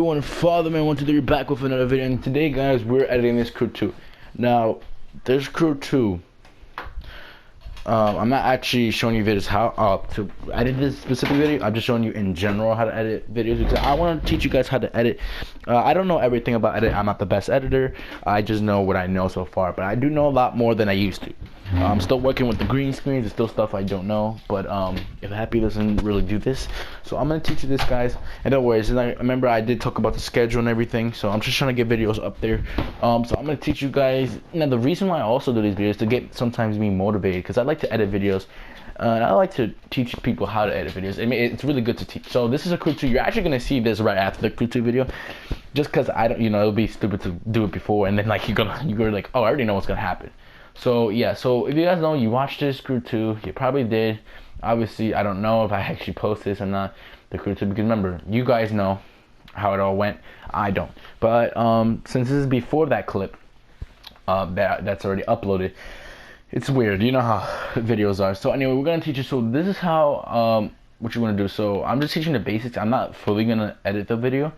Everyone, Fatherman123 back with another video, and today, guys, we're editing this crew 2. Now, this crew 2, I'm not actually showing you videos how to edit this specific video. I'm just showing you in general how to edit videos because I want to teach you guys how to edit. I don't know everything about edit. I'm not the best editor. I just know what I know so far, but I do know a lot more than I used to. I'm still working with the green screens. There's still stuff I don't know, but if Happy doesn't really do this, so I'm gonna teach you this, guys. And don't worry, remember I did talk about the schedule and everything, so I'm just trying to get videos up there. So I'm gonna teach you guys. Now, the reason why I also do these videos is to get sometimes me motivated, because I like to edit videos. And I like to teach people how to edit videos. I mean, it's really good to teach. So this is a crew 2. You're actually gonna see this right after the crew 2 video, just because I don't, it'll be stupid to do it before, and then like you're like, oh, I already know what's gonna happen. So yeah, so if you guys know, you watched this crew 2, you probably did. Obviously, I don't know if I actually post this or not, the crew 2, because remember, you guys know how it all went. I don't. But since this is before that clip, that's already uploaded, it's weird. You know how videos are. So anyway, we're gonna teach you. So this is how what you're gonna do. So I'm just teaching the basics. I'm not fully gonna edit the video,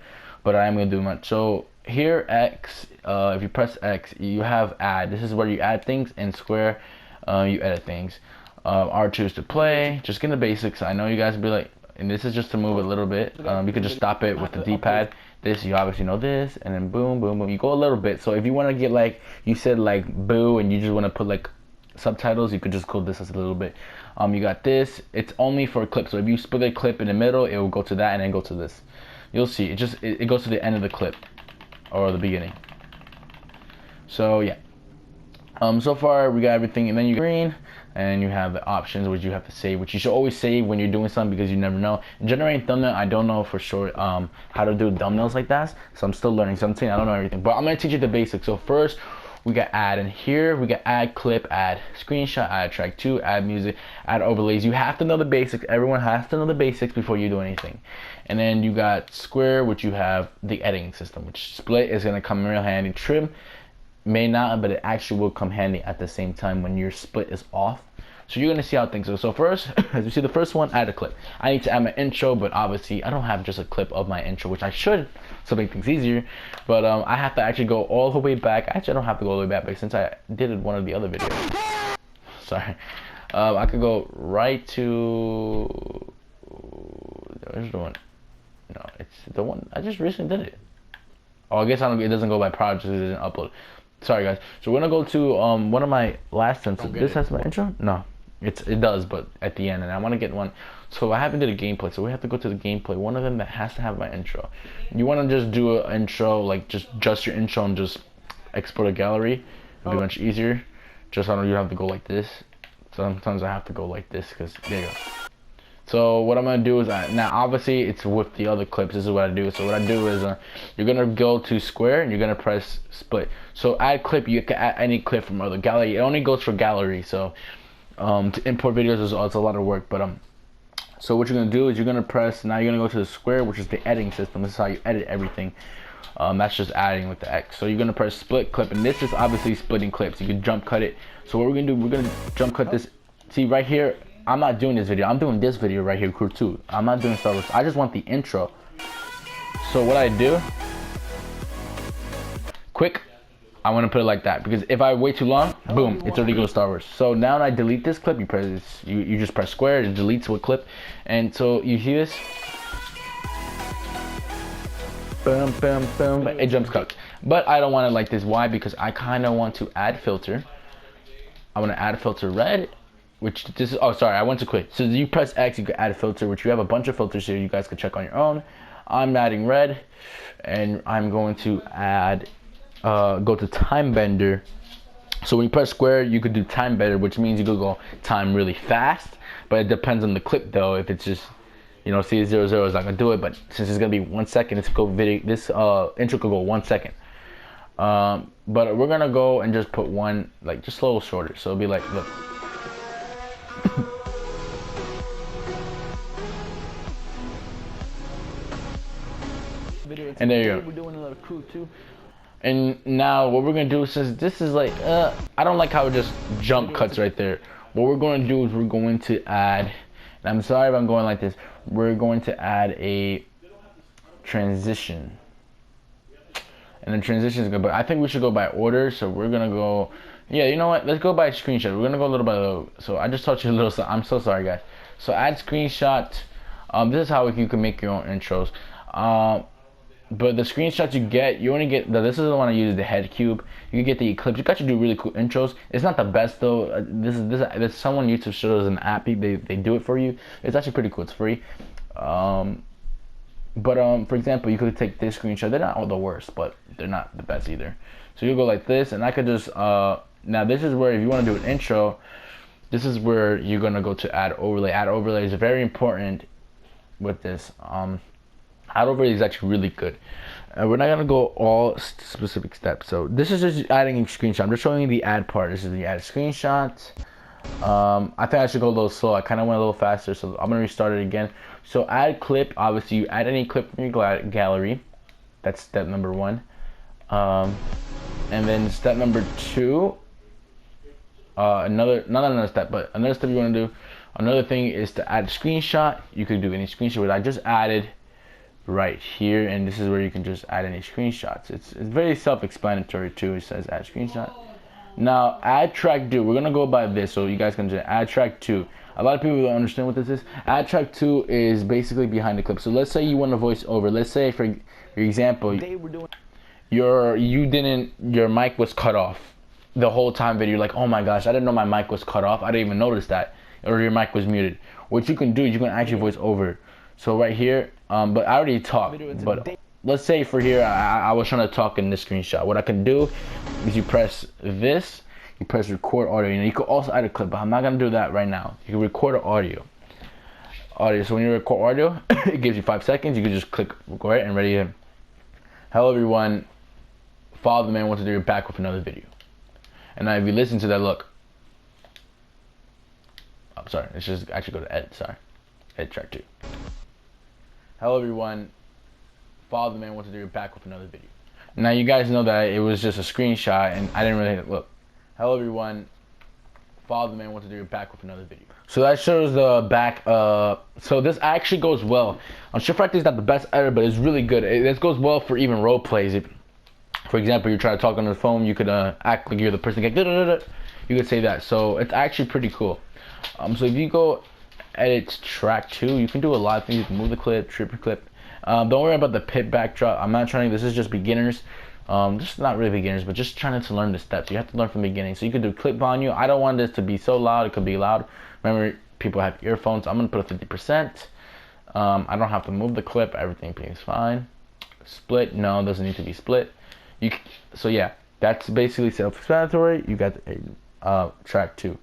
but I am gonna do much. So here, X, if you press X, you have add. This is where you add things, and square, you edit things. R2 is to play. Just get the basics. I know you guys will be like, and this is just to move a little bit. You could just stop it with the D-pad. This, you obviously know this, and then boom, boom, boom. You go a little bit. So if you want to get like, you said like boo, and you just want to put like subtitles, you could just go this as a little bit. You got this. It's only for a clip. So if you split a clip in the middle, it will go to that and then go to this. You'll see. It goes to the end of the clip. Or the beginning. So yeah. So far we got everything, and then you green, and you have the options which you have to save, which you should always save when you're doing something, because you never know. Generating thumbnail, I don't know for sure how to do thumbnails like that, so I'm still learning something. I don't know everything, but I'm gonna teach you the basics. So first we got add, and here we got add clip, add screenshot, add track 2, add music, add overlays. You have to know the basics. Everyone has to know the basics before you do anything. And then you got square, which you have the editing system, which split is gonna come real handy. Trim may not, but it actually will come handy at the same time when your split is off. So you're gonna see how things go. So first, as you see, the first one, add a clip. I need to add my intro, but obviously I don't have just a clip of my intro, which I should, so make things easier. But I have to actually go all the way back. Actually, I don't have to go all the way back, but since I did one of the other videos, sorry, I could go right to, where's the one? No, it's the one I just recently did it. Oh, I guess it doesn't go by project, it didn't upload. Sorry guys. So we're gonna go to one of my last sentences. This has my intro? No. It does, but at the end, and I wanna get one. So I haven't did a gameplay, so we have to go to the gameplay. One of them that has to have my intro. You wanna just do an intro, like just your intro, and just export a gallery. It'll be much easier. Just so you don't have to go like this. Sometimes I have to go like this, because there you go. So what I'm gonna do is, now obviously it's with the other clips. This is what I do. So what I do is, you're gonna go to square, and you're gonna press split. So add clip, you can add any clip from other gallery. It only goes for gallery. So to import videos is a lot of work. But so what you're gonna do is you're gonna press. Now you're gonna go to the square, which is the editing system. This is how you edit everything. That's just adding with the X. So you're gonna press split clip, and this is obviously splitting clips. You can jump cut it. So what we're gonna do, we're gonna jump cut this. See right here. I'm not doing this video. I'm doing this video right here, crew 2. I'm not doing Star Wars. I just want the intro. So what I do, quick, I want to put it like that, because if I wait too long, boom, it's already goes Star Wars. So now when I delete this clip, you just press square, it deletes with clip, and so you see this, boom, boom, boom, it jumps cuts. But I don't want it like this. Why? Because I kind of want to add filter. I want to add filter red. Which this is, oh sorry, I went to quit. So you press X, you can add a filter, which you have a bunch of filters here. You guys can check on your own. I'm adding red, and I'm going to add, go to time bender. So when you press square, you could do time bender, which means you could go time really fast. But it depends on the clip though. If it's just, see 0 0 is not gonna do it. But since it's gonna be 1 second, this intro could go 1 second. But we're gonna go and just put one, like just a little shorter. So it'll be like, look. And there you go. We're doing another crew 2. And now what we're gonna do, since this is like, I don't like how it just jump cuts right there. What we're gonna do is we're going to add, and I'm sorry if I'm going like this, we're going to add a transition. and the transition is good. But I think we should go by order. So we're gonna go. Yeah, you know what? Let's go by screenshot. We're gonna go a little by little. So I just taught you a little. I'm so sorry, guys. So add screenshot. This is how you can make your own intros. But the screenshots you get, you only get this is the one I use, the head cube. You can get the eclipse. You got to do really cool intros. It's not the best though. This someone YouTube shows an app. They do it for you. It's actually pretty cool. It's free. For example, you could take this screenshot. They're not all the worst, but they're not the best either. So you go like this, and I could just now this is where if you want to do an intro, this is where you're gonna go to add overlay. Add overlay is very important with this. Add overlay is actually really good. We're not gonna go all specific steps. So this is just adding a screenshot. I'm just showing you the add part. This is the add screenshot. I think I should go a little slow. I kind of went a little faster, so I'm gonna restart it again. So add clip. Obviously, you add any clip from your gallery. That's step number 1. And then step number 2. Not another step, but another step you want to do. Another thing is to add a screenshot. You could do any screenshot. What I just added right here, and this is where you can just add any screenshots. It's very self-explanatory too. It says add screenshot. Now add track 2. We're gonna go by this, so you guys can just add track 2. A lot of people don't understand what this is. Add track 2 is basically behind the clip. So let's say you want to voice over. Let's say for example, your mic was cut off the whole time video. You're like, oh my gosh, I didn't know my mic was cut off. I didn't even notice that, or your mic was muted. What you can do is you can actually voice over. So right here, but I already talked. But let's say for here, I was trying to talk in this screenshot. What I can do is you press this, you press record audio. You know, you could also add a clip, but I'm not gonna do that right now. You can record an audio. So when you record audio, it gives you 5 seconds. You can just click record and ready to. Hello everyone, follow the man wants to do. You're back with another video. And now if you listen to that, look. I'm sorry. Let's just actually go to edit. Sorry, edit track 2. Hello everyone, follow the man wants to do. You're back with another video. Now you guys know that it was just a screenshot and I didn't really look. Hello everyone, follow the man wants to do. You're back with another video. So that shows the back. So this actually goes well. SHAREfactory is not the best editor, but it's really good. This goes well for even role plays. If, for example, you're trying to talk on the phone, you could act like you're the person. Like, you could say that. So it's actually pretty cool. So if you go edit track 2, you can do a lot of things. You can move the clip, trip your clip. Don't worry about the pit backdrop. I'm not trying. This is just beginners. Just not really beginners, but just trying to learn the steps. You have to learn from the beginning. So you could do clip volume. I don't want this to be so loud. It could be loud. Remember, people have earphones. I'm gonna put a 50%. I don't have to move the clip. Everything is fine. Split? No, it doesn't need to be split. So yeah, that's basically self-explanatory. You got track 2.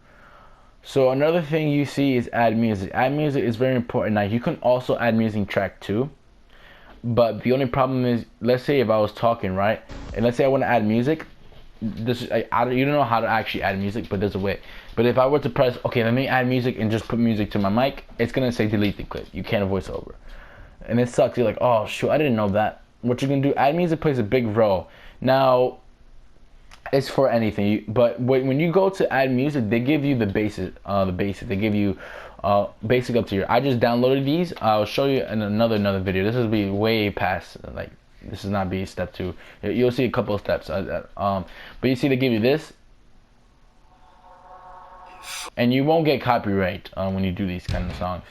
So another thing you see is add music. Add music is very important. Now you can also add music in track 2, but the only problem is, let's say if I was talking, right, and let's say I want to add music. This is, you don't know how to actually add music, but there's a way. But if I were to press, okay, let me add music and just put music to my mic, it's gonna say delete the clip. You can't voice over, and it sucks. You're like, oh shoot, I didn't know that. What you can do, add music plays a big role. Now, it's for anything, but when you go to add music, they give you the basic. They give you basic up to here. I just downloaded these. I'll show you in another video. This will be way past, like, this is not be step 2. You'll see a couple of steps. But you see they give you this, and you won't get copyright when you do these kind of songs.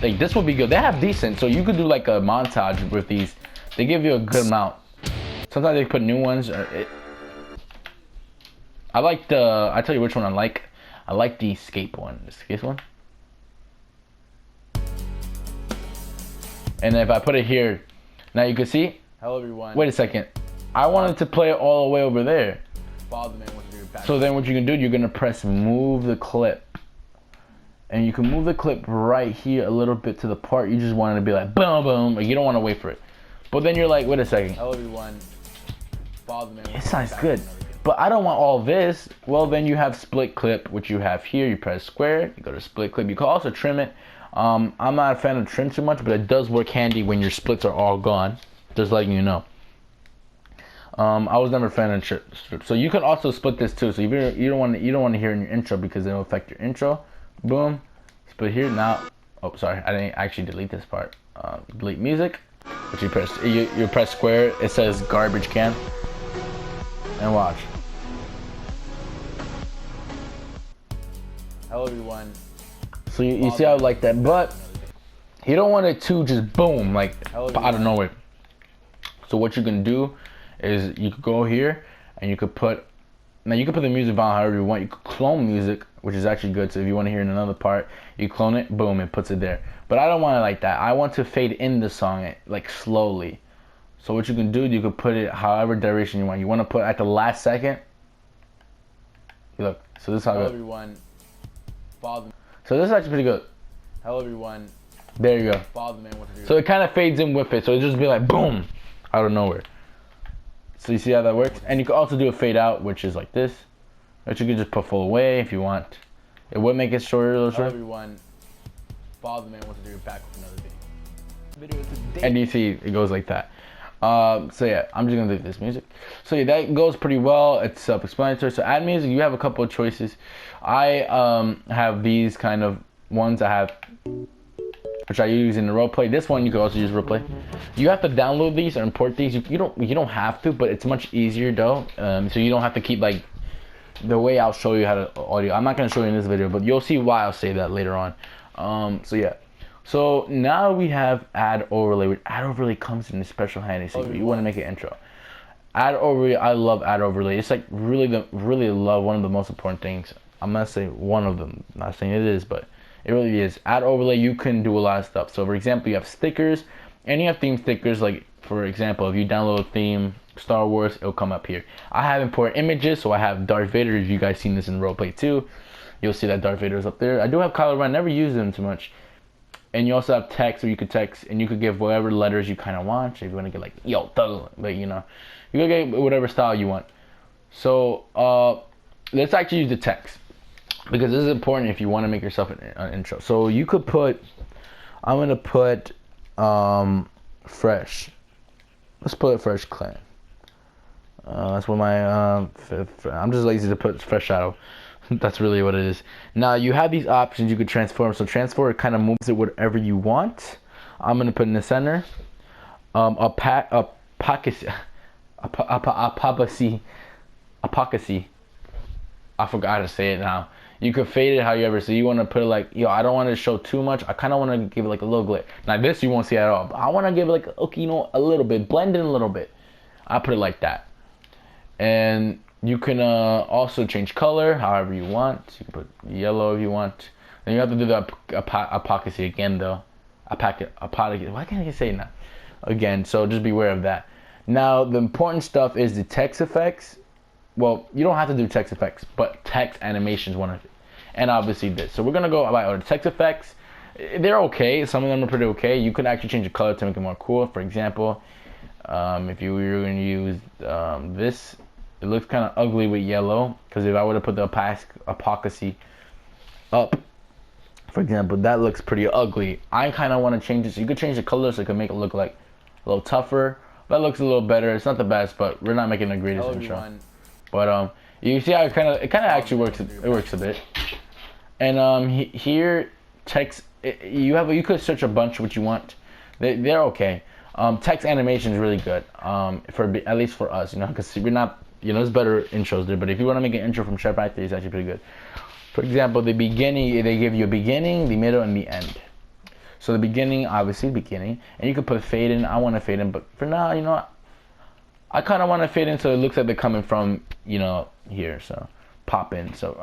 Like this will be good. They have decent, so you could do like a montage with these. They give you a good amount. Sometimes they put new ones. I like the. I tell you which one I like. I like the escape one. The escape one. And if I put it here, now you can see. Hello everyone. Wait a second. I wanted to play it all the way over there. Follow the man wants to do your back. So then what you can do, you're gonna press move the clip. And you can move the clip right here a little bit to the part you just want it to be like boom boom. Like you don't want to wait for it. But then you're like, wait a second. Hello everyone. Follow the man. It sounds good. But I don't want all this. Well, then you have split clip, which you have here. You press square, you go to split clip. You can also trim it. I'm not a fan of trim too much, but it does work handy when your splits are all gone. Just letting you know. I was never a fan of strips. So you can also split this too. So if you don't want to hear in your intro because it'll affect your intro. Boom, split here now. Oh, sorry, I didn't actually delete this part. Delete music. Which you press square, it says garbage can. And watch. Hello everyone. So you see how I like that, but you don't want it to just boom, like out of nowhere. So what you can do is you could go here and you could put, now you can put the music volume however you want. You could clone music, which is actually good. So if you want to hear in another part, you clone it, boom, it puts it there. But I don't want it like that. I want to fade in the song like slowly. So what you can do, you could put it however duration you want. You want to put at the last second. Look, so this is how Hello good. everyone. Follow. So this is actually pretty good. Hello everyone. There you go. Follow the man what to do. So it kind of fades in with it. So it just be like boom, out of nowhere. So you see how that works? And you can also do a fade out, which is like this. Which you can just put full away if you want. It would make it shorter, a little Hello short. everyone. Follow the man what to do. Back with another video. And you see it goes like that. So yeah, I'm just gonna leave this music. So yeah, that goes pretty well. It's self-explanatory. So add music, you have a couple of choices. I have these kind of ones I have, which I use in the roleplay. This one you can also use roleplay. You have to download these or import these. You don't have to, but it's much easier though. So you don't have to keep like the way I'll show you how to audio. I'm not gonna show you in this video, but you'll see why I'll say that later on. So yeah. So now we have add overlay. Add overlay comes in a special handy. So you want to make an intro. Add overlay. I love add overlay. It's like really love one of the most important things. I'm not saying one of them. I'm not saying it is, but it really is. Add overlay. You can do a lot of stuff. So for example, you have stickers, and you have theme stickers. Like for example, if you download a theme Star Wars, it'll come up here. I have import images, so I have Darth Vader. If you guys seen this in roleplay too, you'll see that Darth Vader is up there. I do have Kylo Ren. Never use them too much. And you also have text, where you could text, and you could give whatever letters you kind of want. If you want to get like, yo, thug, but you know, you can get whatever style you want. So let's actually use the text, because this is important if you want to make yourself an intro. So you could put, I'm going to put fresh. Let's put fresh clan. That's what my, I'm just lazy to put fresh shadow. That's really what it is. Now you have these options you could transform. So transform, it kind of moves it whatever you want. I'm gonna put in the center. Apocacy. I forgot to say it now. You could fade it however. So you want to put it like, yo, I don't want to show too much. I kind of want to give it like a little glare. Now this you won't see at all. But I want to give it like, okay, you know, a little bit, blend in a little bit. I put it like that. And you can also change color however you want. You can put yellow if you want. Then you have to do the apocacy again though. Apocacy. Why can't I say it now? Again, so just beware of that. Now the important stuff is the text effects. Well, you don't have to do text effects, but text animation is one of it. And obviously this. So we're gonna go about the text effects. They're okay. Some of them are pretty okay. You could actually change the color to make it more cool. For example, if you were gonna use this. It looks kind of ugly with yellow, because if I would have put the apocacy up, for example, that looks pretty ugly. I kind of want to change it, so you could change the color so it can make it look like a little tougher. That looks a little better. It's not the best, but we're not making the greatest intro. But you see how it kind of actually works. It works a bit. And here text, you could search a bunch of what you want. They're okay. Text animation is really good. At least for us, you know, because we're not. You know, there's better intros there, but if you want to make an intro from SHAREfactory, it's actually pretty good. For example, the beginning, they give you a beginning, the middle, and the end. So the beginning, obviously, beginning, and you could put fade in. I want to fade in, but for now, you know, I kind of want to fade in so it looks like they're coming from, you know, here. So pop in. So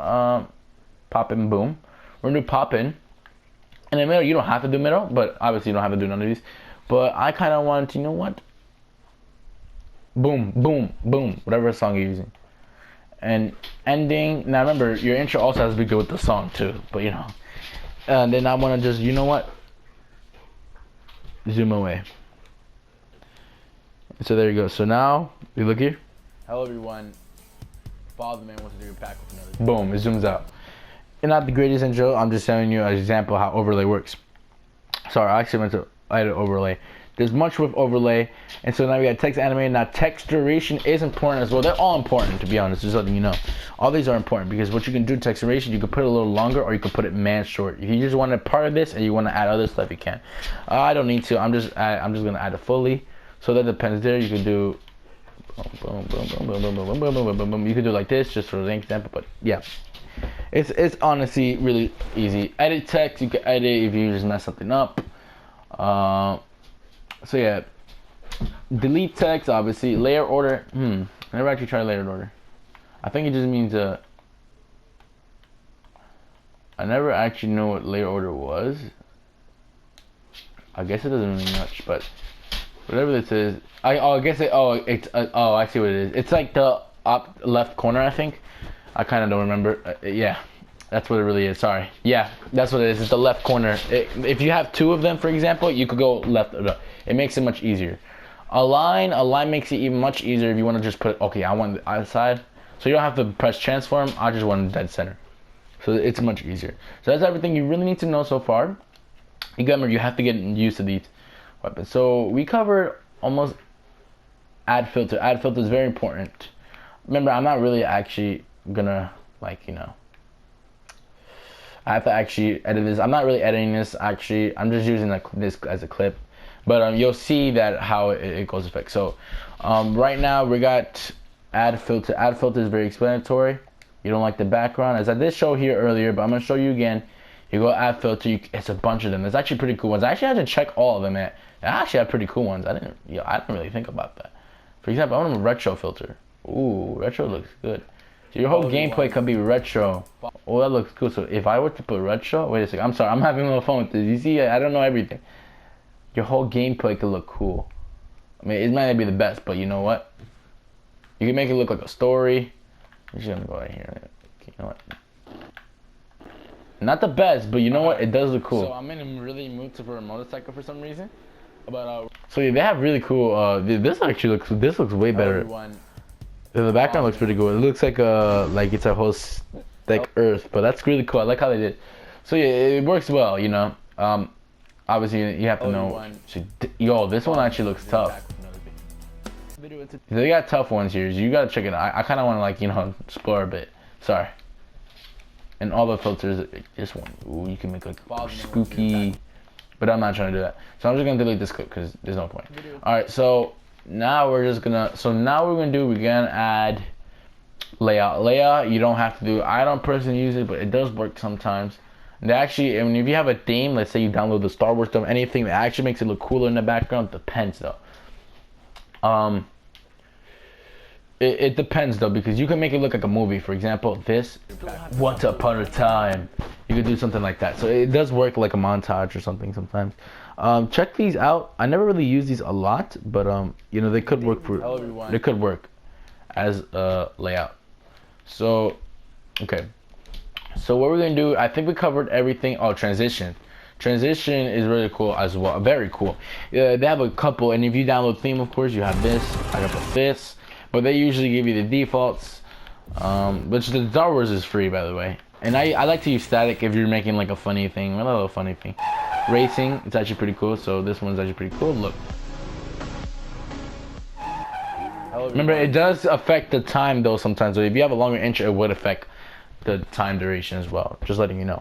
pop in, boom. We're gonna do pop in. In the middle, you don't have to do middle, but obviously you don't have to do none of these. But I kind of want to, you know what? Boom, boom, boom, whatever song you're using. And ending, now remember, your intro also has to be good with the song too, but you know. And then I want to just, you know what? Zoom away. So there you go. So now, you look here. Hello everyone. Follow the man what to do. Back with another video. Boom, it zooms out. And not the greatest intro, I'm just showing you an example how overlay works. Sorry, I actually went to edit overlay. There's much with overlay, and so now we got text animated. Now text duration is important as well. They're all important, to be honest, just letting you know. All these are important because what you can do, text duration, you can put it a little longer or you can put it man short. If you just want a part of this and you want to add other stuff, you can. I don't need to. I'm just gonna add it fully. So that depends there. You can do boom, boom, boom, boom, boom, boom, boom, boom, boom, boom, boom. You can do like this just for an example, but yeah. It's honestly really easy. Edit text, you can edit if you just mess something up. So yeah, delete text, obviously. Layer order, I never actually tried layered order. I think it just means I never actually know what layer order was. I guess it doesn't mean much, but whatever this is, I see what it is. It's like the up left corner, I think. I kind of don't remember. Yeah, that's what it really is. Sorry. Yeah, that's what it is. It's the left corner. If you have two of them, for example, you could go left or right. It makes it much easier. Align makes it even much easier if you want to just put, okay, I want the outside. So you don't have to press transform. I just want dead center. So it's much easier. So that's everything you really need to know so far. Remember, you have to get used to these weapons. So we covered almost add filter. Add filter is very important. Remember, I'm not really actually gonna, like, you know, I have to actually edit this. I'm not really editing this, actually. I'm just using this as a clip. But you'll see that how it goes effect. So right now we got add filter. Add filter is very explanatory. You don't like the background, as I did show here earlier, but I'm gonna show you again. You go add filter. It's a bunch of them. There's actually pretty cool ones. I actually had to check all of them. I actually have pretty cool ones. I didn't really think about that. For example, I want a retro filter. Ooh, retro looks good. So your whole gameplay could be retro. Oh, that looks cool. So if I were to put retro, wait a second. I'm sorry. I'm having a little fun with this. You see, I don't know everything. Your whole gameplay could look cool. I mean, it might not be the best, but you know what? You can make it look like a story. I'm just gonna go right here. Okay, you know what? Not the best, but you know what? It does look cool. So I'm in a really mood for a motorcycle for some reason. But so yeah, they have really cool. This actually looks. This looks way better. The background looks pretty cool. It looks like it's a whole Earth, but that's really cool. I like how they did. So yeah, it works well. You know. Obviously, you have to know. Yo, this one actually looks tough. They got tough ones here. You gotta check it out. I kind of want to, like, you know, explore a bit. Sorry. And all the filters, this one. Ooh, you can make like spooky. But I'm not trying to do that. So I'm just gonna delete this clip because there's no point. All right. So now we're gonna add layout. Layout, you don't have to do. I don't personally use it, but it does work sometimes. And actually, I mean, if you have a theme, let's say you download the Star Wars stuff, anything that actually makes it look cooler in the background, depends though. It depends though, because you can make it look like a movie. For example, this Once Upon a Time. You could do something like that. So it does work like a montage or something sometimes. Check these out. I never really use these a lot, but you know, they could work as a layout. So okay. So what we're gonna do, I think we covered everything. Oh, transition. Transition is really cool as well. Very cool. They have a couple, and if you download theme, of course, you have this. I got this, but they usually give you the defaults. Which the Star Wars is free, by the way. And I like to use static if you're making like a funny thing, a little funny thing. Racing, it's actually pretty cool. So this one's actually pretty cool. Look. Remember, it does affect the time though sometimes. So if you have a longer intro, it would affect the time duration as well, just letting you know.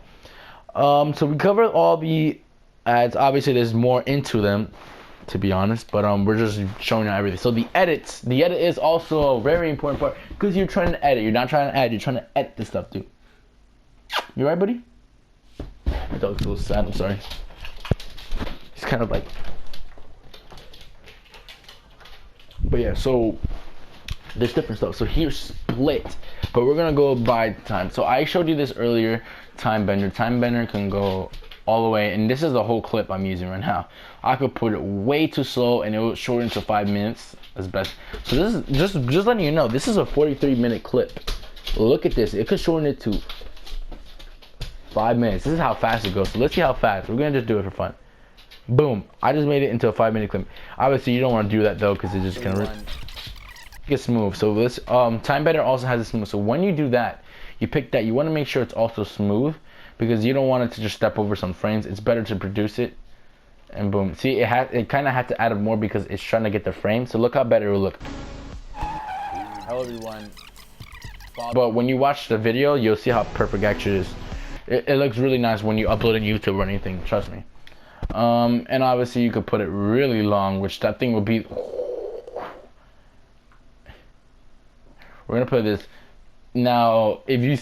So we covered all the ads. Obviously there's more into them, to be honest, but we're just showing you everything. So the edit is also a very important part, because you're trying to edit. You're not trying to add, you're trying to edit this stuff too. You right, buddy? My dog's a little sad, I'm sorry. He's kind of like, but yeah, so there's different stuff. So here's split, but we're gonna go by time. So I showed you this earlier, time bender. Time bender can go all the way, and this is the whole clip I'm using right now. I could put it way too slow and it will shorten to 5 minutes as best. So this is just letting you know, this is a 43-minute clip. Look at this, it could shorten it to 5 minutes. This is how fast it goes. So let's see how fast. We're gonna just do it for fun. Boom, I just made it into a 5-minute clip. Obviously you don't want to do that though, because it just kind of get smooth. So this time bender also has a smooth. So when you do that, you pick that, you want to make sure it's also smooth, because you don't want it to just step over some frames. It's better to produce it and boom. See, it kind of had to add up more because it's trying to get the frame. So look how better it will look. Hello everyone. But when you watch the video, you'll see how perfect actually it is. It looks really nice when you upload it to YouTube or anything. Trust me. And obviously you could put it really long, which that thing would be. We're gonna put this. Now, if you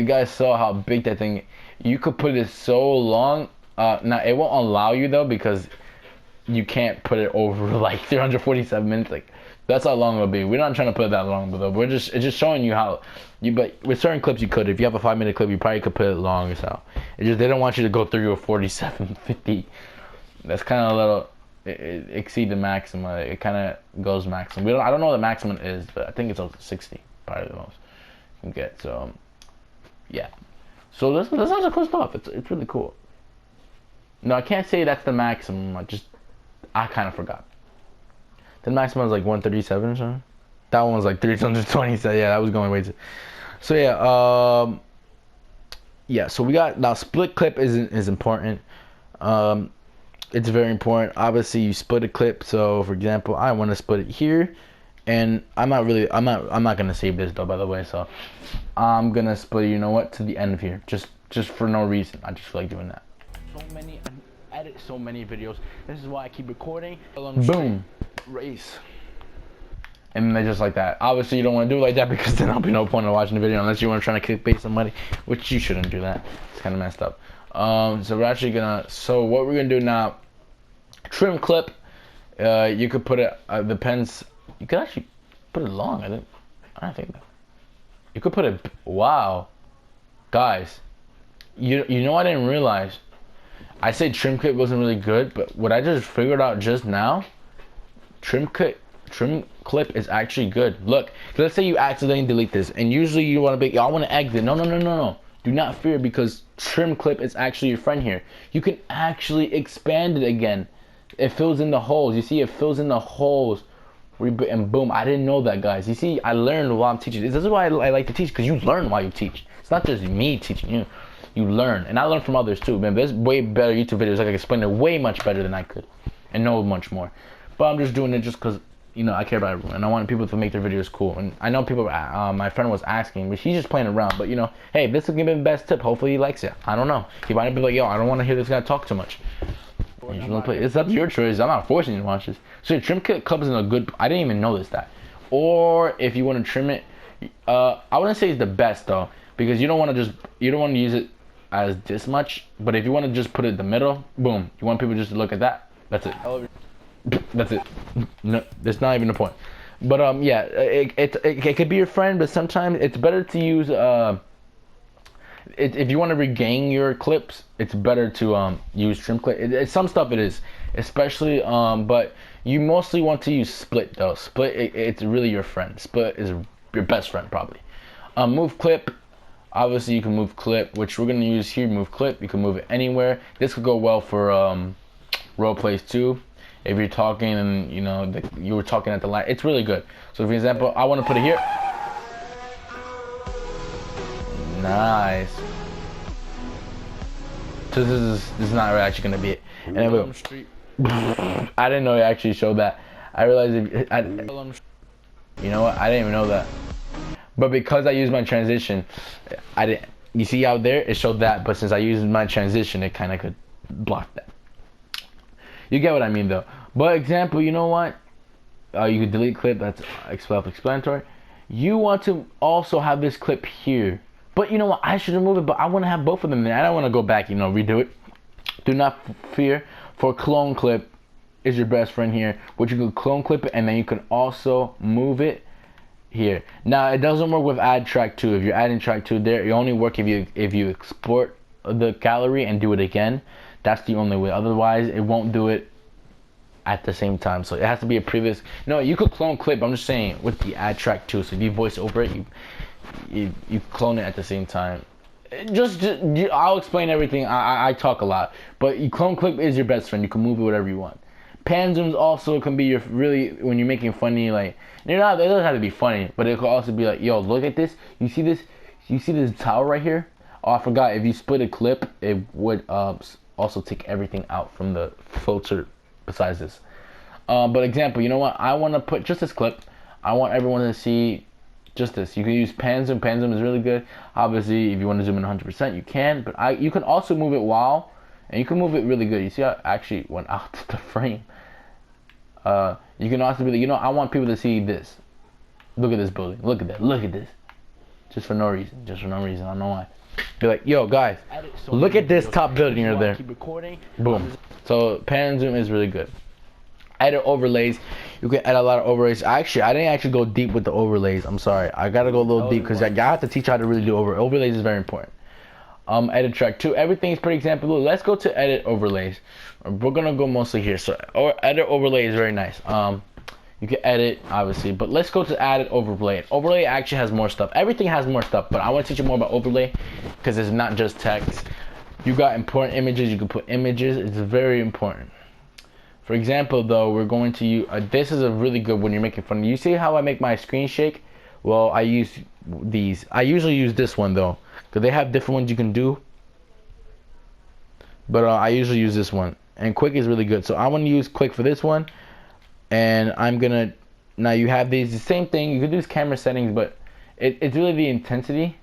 guys saw how big that thing, you could put it so long. Now it won't allow you though because you can't put it over like 347 minutes. Like that's how long it'll be. We're not trying to put it that long, but though it's just showing you how you. But with certain clips you could. If you have a 5-minute clip, you probably could put it long as hell. It just they don't want you to go through a 47:50. That's kind of a little. It exceed the maximum. It kind of goes maximum. I don't know what the maximum is, but I think it's also 60. Probably the most you can get. So yeah. So this has a cool stuff. It's really cool. No, I can't say that's the maximum. I kind of forgot. The maximum was like 137 or something. That one was like 320. So yeah, that was going way too. So yeah, yeah. So we got now split clip is important. It's very important. Obviously, you split a clip. So for example, I want to split it here, and I'm not gonna save this though, by the way. So I'm gonna split. You know what? To the end of here, just for no reason. I just feel like doing that. I edit so many videos. This is why I keep recording. Boom. Race. And then just like that. Obviously, you don't want to do it like that because then there'll be no point in watching the video unless you want to try to clickbait somebody, which you shouldn't do that. It's kind of messed up. So we're actually gonna. So what we're gonna do now? Trim clip. You could put it. Depends. You could actually put it long. I don't think that. You could put it. Wow, guys. You know I didn't realize. I said trim clip wasn't really good, but what I just figured out just now, trim clip is actually good. Look, let's say you accidentally delete this, and usually you want to be, I want to exit. No. Do not fear because trim clip is actually your friend here. You can actually expand it again. It fills in the holes. You see, it fills in the holes. And boom, I didn't know that, guys. You see, I learned while I'm teaching. This is why I like to teach, because you learn while you teach. It's not just me teaching you. You learn, and I learn from others too, man. There's way better YouTube videos. I can explain it way much better than I could, and know much more. But I'm just doing it just because, you know, I care about everyone, and I want people to make their videos cool. And I know people, my friend was asking, but he's just playing around. But you know, hey, this will give him the best tip. Hopefully he likes it. I don't know. He might be like, yo, I don't want to hear this guy talk too much. It's up to your choice. I'm not forcing you to watch this. So your trim kit comes in a good. I didn't even know that. Or if you want to trim it, I wouldn't say it's the best though, because you don't want to use it as this much. But if you want to just put it in the middle, boom. You want people just to look at that. That's it. That's it. No, that's not even the point. But yeah, it could be your friend, but sometimes it's better to use if you want to regain your clips, it's better to use trim clip. Some stuff it is, especially but you mostly want to use split though. Split it's really your friend. Split is your best friend probably. Move clip. Obviously you can move clip, which we're gonna use here. Move clip. You can move it anywhere. This could go well for role plays too. If you're talking and you know you were talking at the line, it's really good. So for example, I want to put it here. Nice. So this is not actually gonna be it. And then boom. I didn't know it actually showed that. I realized you know what? I didn't even know that. But because I used my transition, I didn't. You see out there, it showed that. But since I used my transition, it kind of could block that. You get what I mean, though. But example, you know what? You could delete clip. That's self-explanatory. You want to also have this clip here. But you know what? I should remove it. But I want to have both of them there. I don't want to go back, you know, redo it. Do not fear. For clone clip is your best friend here, which you can clone clip it, and then you can also move it here. Now it doesn't work with add track 2. If you're adding track 2 there, it only work if you export the gallery and do it again. That's the only way. Otherwise, it won't do it at the same time. So it has to be a previous. No, you could clone clip. I'm just saying with the add track 2. So if you voice over it, you clone it at the same time. I'll explain everything. I talk a lot, but you clone clip is your best friend. You can move it whatever you want. Pan zooms also can be your really when you're making funny like it doesn't have to be funny, but it could also be like, yo, look at this. You see this tower right here? Oh, I forgot. If you split a clip, it would also take everything out from the filter besides this. But example, you know what? I want to put just this clip. I want everyone to see just this. You can use pan zoom. Pan zoom is really good. Obviously, if you want to zoom in 100%, you can. But you can also move it while, and you can move it really good. You see how it actually went out the frame. You can also be, I want people to see this. Look at this building. Look at that. Look at this. Just for no reason. Just for no reason. I don't know why. Be like, yo, guys, look at this top building right there. Boom. So pan and zoom is really good. Edit overlays. You can add a lot of overlays. Actually, I didn't actually go deep with the overlays. I'm sorry. I gotta go a little deep because I have to teach you how to really do overlays. Is very important. Edit track 2. Everything is pretty example. Let's go to edit overlays. We're gonna go mostly here. So edit overlay is very nice. You can edit obviously, but let's go to added overlay. Overlay actually has more stuff. Everything has more stuff, but I want to teach you more about overlay because it's not just text. You got important images. You can put images. It's very important. For example, though, we're going to use this is a really good when you're making fun. You see how I make my screen shake? Well, I use these. I usually use this one though, because they have different ones you can do. But I usually use this one, and quick is really good. So I want to use quick for this one, and I'm gonna. Now you have these, the same thing. You can do this camera settings, but it's really the intensity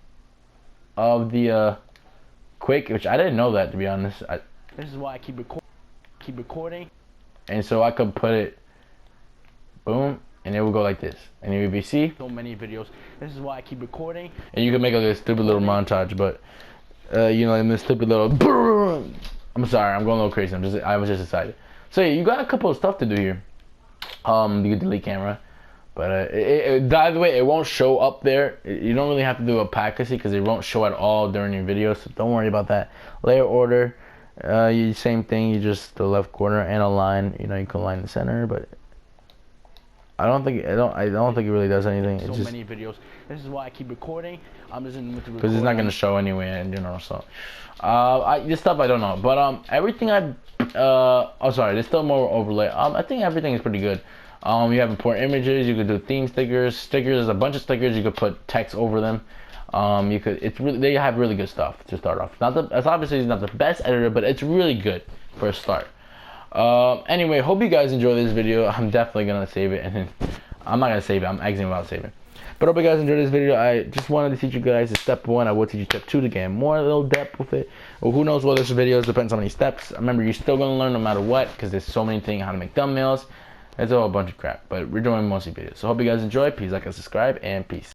of the quick, which I didn't know that, to be honest. This is why I keep recording. And so I could put it, boom, and it will go like this. And you will see so many videos. This is why I keep recording. And you can make like a stupid little montage, but in this stupid little. I'm sorry, I'm going a little crazy. I was just excited. So yeah, you got a couple of stuff to do here. You can delete camera, but by the way, it won't show up there. You don't really have to do opacity because it won't show at all during your video. So don't worry about that. Layer order. Same thing, you just the left corner and a line, you can line the center, but I don't think it really does anything. So many videos. This is why I keep recording. I'm just in the record because it's not gonna show anyway, and so this stuff I don't know, but everything there's still more overlay. I think everything is pretty good. You have important images. You could do theme stickers. There's a bunch of stickers. You could put text over them. They have really good stuff to start off. It's obviously not the best editor, but it's really good for a start. Anyway, hope you guys enjoy this video. I'm definitely gonna save it, and I'm not gonna save it. I'm exiting without saving. But hope you guys enjoyed this video. I just wanted to teach you guys step 1. I will teach you step 2 to get more a little depth with it. Well, who knows what this video is, depends on how many steps. Remember, you're still gonna learn no matter what, because there's so many things, how to make thumbnails. It's all a bunch of crap, but we're doing mostly videos. So hope you guys enjoy. Please like and subscribe, and peace.